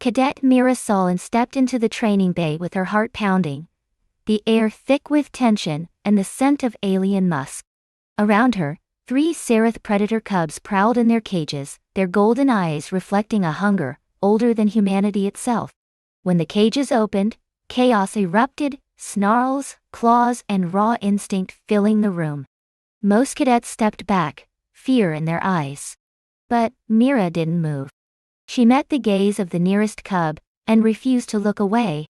Cadet Mira Solon stepped into the training bay with her heart pounding, the air thick with tension and the scent of alien musk. Around her, 3 Seraph predator cubs prowled in their cages, their golden eyes reflecting a hunger older than humanity itself. When the cages opened, chaos erupted, snarls, claws, and raw instinct filling the room. Most cadets stepped back, fear in their eyes. But Mira didn't move. She met the gaze of the nearest cub and refused to look away.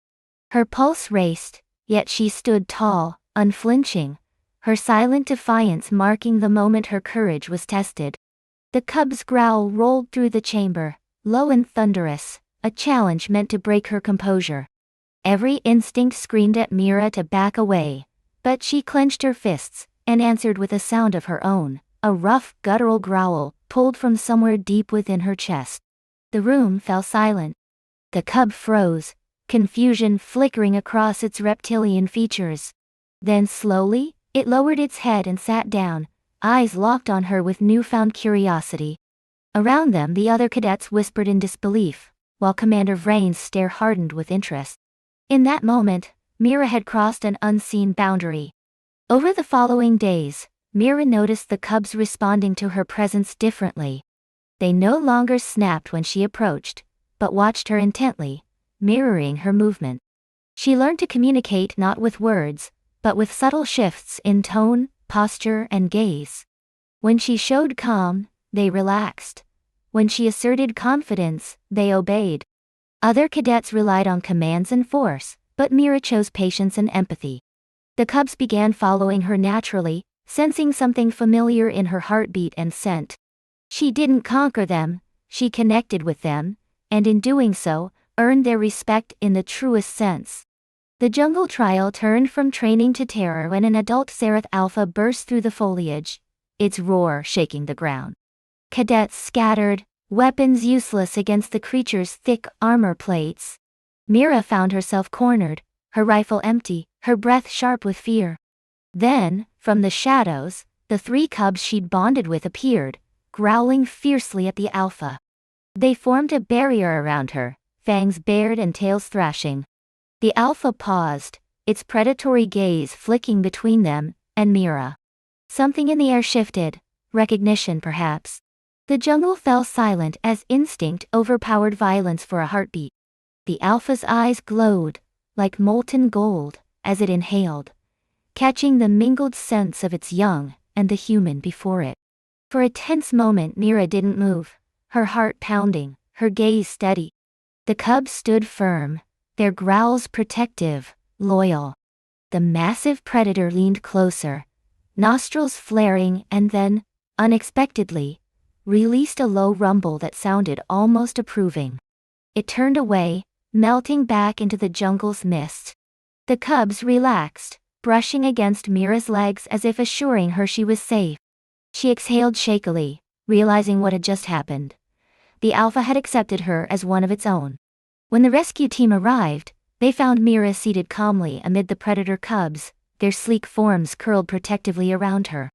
Her pulse raced, yet she stood tall, unflinching, her silent defiance marking the moment her courage was tested. The cub's growl rolled through the chamber, low and thunderous, a challenge meant to break her composure. Every instinct screamed at Mira to back away, but she clenched her fists and answered with a sound of her own, a rough, guttural growl pulled from somewhere deep within her chest. The room fell silent. The cub froze, confusion flickering across its reptilian features. Then slowly, it lowered its head and sat down, eyes locked on her with newfound curiosity. Around them the other cadets whispered in disbelief, while Commander Vrain's stare hardened with interest. In that moment, Mira had crossed an unseen boundary. Over the following days, Mira noticed the cubs responding to her presence differently. They no longer snapped when she approached, but watched her intently, mirroring her movement. She learned to communicate not with words, but with subtle shifts in tone, posture, and gaze. When she showed calm, they relaxed. When she asserted confidence, they obeyed. Other cadets relied on commands and force, but Mira chose patience and empathy. The cubs began following her naturally, sensing something familiar in her heartbeat and scent. She didn't conquer them, she connected with them, and in doing so, earned their respect in the truest sense. The jungle trial turned from training to terror when an adult Seraph Alpha burst through the foliage, its roar shaking the ground. Cadets scattered, weapons useless against the creature's thick armor plates. Mira found herself cornered, her rifle empty, her breath sharp with fear. Then, from the shadows, the 3 cubs she'd bonded with appeared, growling fiercely at the Alpha. They formed a barrier around her, fangs bared and tails thrashing. The Alpha paused, its predatory gaze flicking between them and Mira. Something in the air shifted, recognition perhaps. The jungle fell silent as instinct overpowered violence for a heartbeat. The Alpha's eyes glowed, like molten gold, as it inhaled, catching the mingled scents of its young and the human before it. For a tense moment Mira didn't move, her heart pounding, her gaze steady. The cubs stood firm, their growls protective, loyal. The massive predator leaned closer, nostrils flaring, and then, unexpectedly, released a low rumble that sounded almost approving. It turned away, melting back into the jungle's mist. The cubs relaxed, brushing against Mira's legs as if assuring her she was safe. She exhaled shakily, realizing what had just happened. The Alpha had accepted her as one of its own. When the rescue team arrived, they found Mira seated calmly amid the predator cubs, their sleek forms curled protectively around her.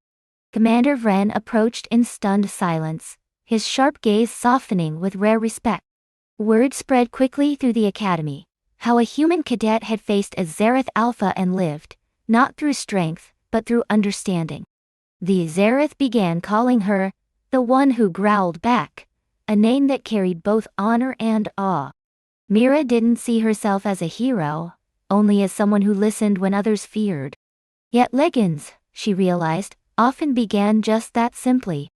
Commander Vrain approached in stunned silence, his sharp gaze softening with rare respect. Word spread quickly through the academy, how a human cadet had faced a Zerath Alpha and lived, not through strength, but through understanding. The Zerath began calling her, the one who growled back, a name that carried both honor and awe. Mira didn't see herself as a hero, only as someone who listened when others feared. Yet legends, she realized, often began just that simply.